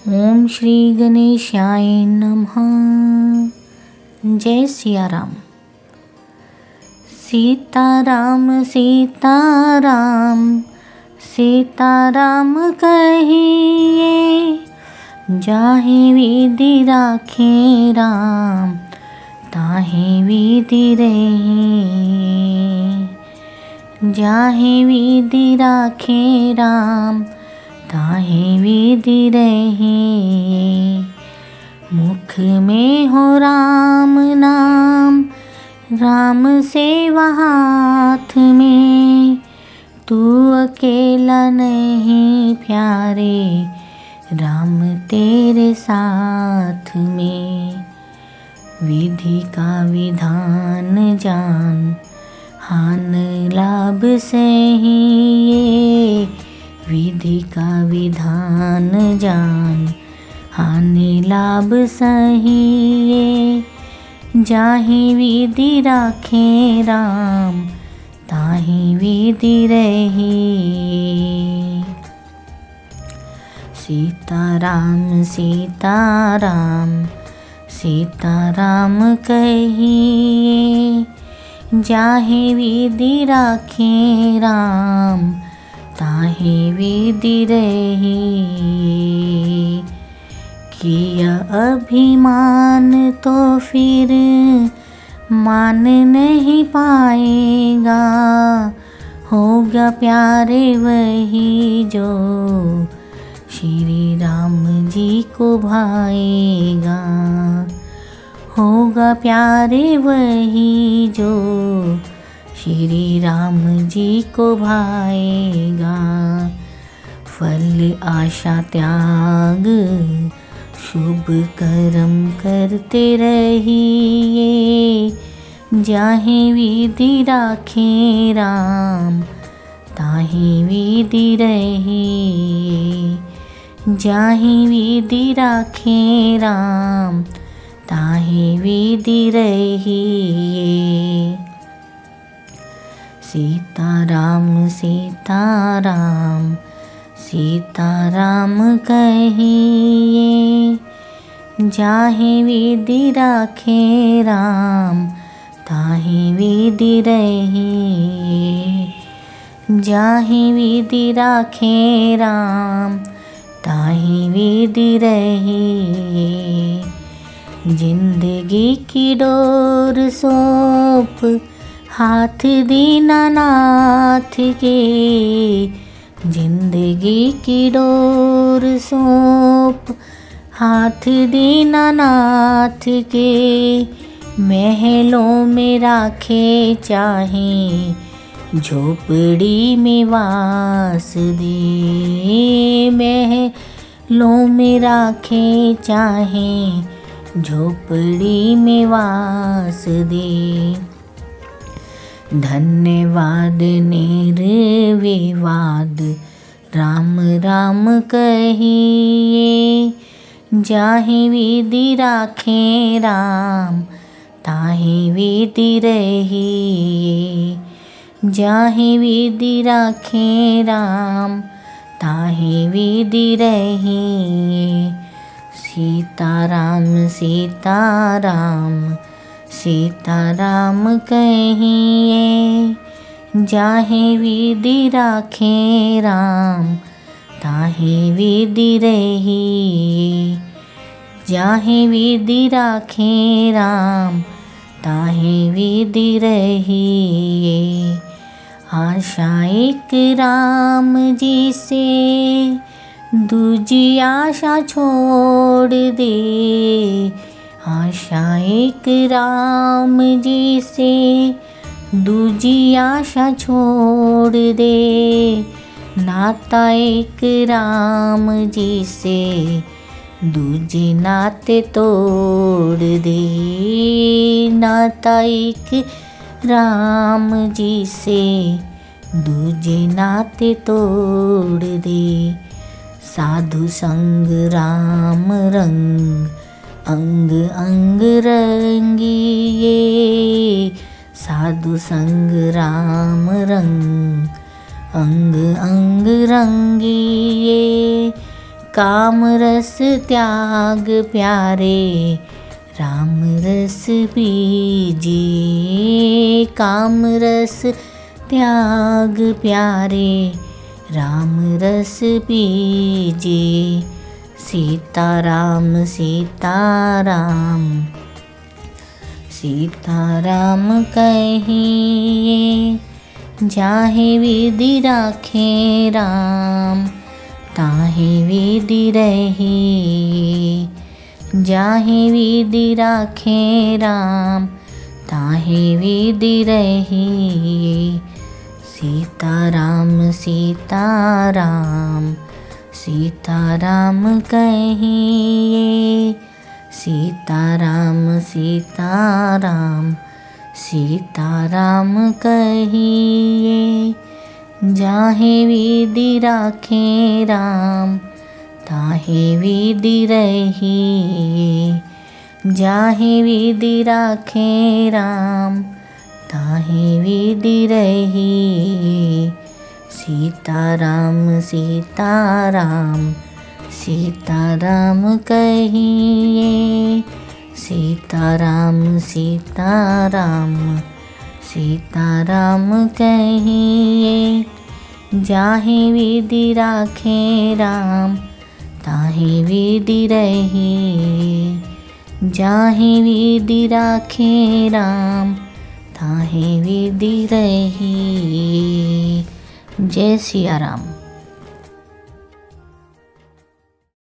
ओम श्री गणेशाय नमः। जय सिया राम। सीताराम सीताराम सीताराम कहिए, जाहे विधि राखे राम, ताहे विधि रहे। जाहे विधि राखे राम, ताहे विधि रहे। मुख में हो राम नाम, राम सेवा हाथ में। तू अकेला नहीं प्यारे, राम तेरे साथ में। विधि का विधान जान, हान लाभ सही ये। विधि का विधान जान, हानि लाभ सही ये। जाहि विधि राखे राम, ताहि विधि रही। सीताराम सीताराम सीताराम कहिए, जाहे विधि राखे राम, ताहे विधि रही। किया अभिमान तो फिर मान नहीं पाएगा, होगा प्यारे वही जो श्री राम जी को भाएगा। होगा प्यारे वही जो श्री राम जी को भाएगा। फल आशा त्याग, शुभ कर्म करते रहिए। जाहे विधि राखे राम, ताहे विधि रहे। जाहे विधि राखे राम, ताहे विधि रहे। सीताराम सीताराम सीताराम कहिए, जाहे विधि राखे राम, ताहे विधि रहे। जाहे विधि राखे राम, ताहे विधि रहे। जिंदगी की डोर सौंप हाथ दीनानाथ के। जिंदगी की डोर सौंप हाथ दीनानाथ के। महलों में राखे चाहे, झोपड़ी में वास दे। महलों में राखे चाहे, झोपड़ी में वास दे। धन्यवाद निर्विवाद, राम राम कहिए। जाहे विधि राखे राम, ताहे विधि रहिए। जाहे विधि राखे राम, ताहे विधि रहिए। सीताराम सीताराम सीताराम कहिए, जाहे विधि राखे राम, ताहे विधि रहिए। जाहे विधि राखे राम, ताहे विधि रहिए। आशा एक राम जी से, दूजी आशा छोड़ दे। आशा एक राम जी से, दूजी आशा छोड़ दे। नाता एक राम जी से, दूजे नाते तोड़ दे। नाता एक राम जी से, दूजे नाते तोड़ दे। साधु संग राम रंग, अंग अंग रंगिए। साधु संग राम रंग, अंग अंग रंगिए। काम रस त्याग प्यारे राम रस पीजिए। काम रस त्याग प्यारे राम रस पीजिए। सीताराम सीताराम सीताराम कहिए। जाहे विधि राखे राम ताहे विधि रहिए। जाहे विधि राखे राम ताहे विधि रहिए। सीताराम सीताराम सीताराम कहिए। सीताराम सीताराम सीताराम कहिए। जाहे विधि राखे राम ताहे विधि रहिए। जाहे विधि राखे राम ताहे विधि रहिए। सीताराम सीताराम सीताराम कहिए। सीताराम सीताराम सीताराम कहिए। जाहे विधि राखे राम ताहे विधि रहिए। जाहे विधि राखे राम ताहे विधि रहिए। जय सिया राम।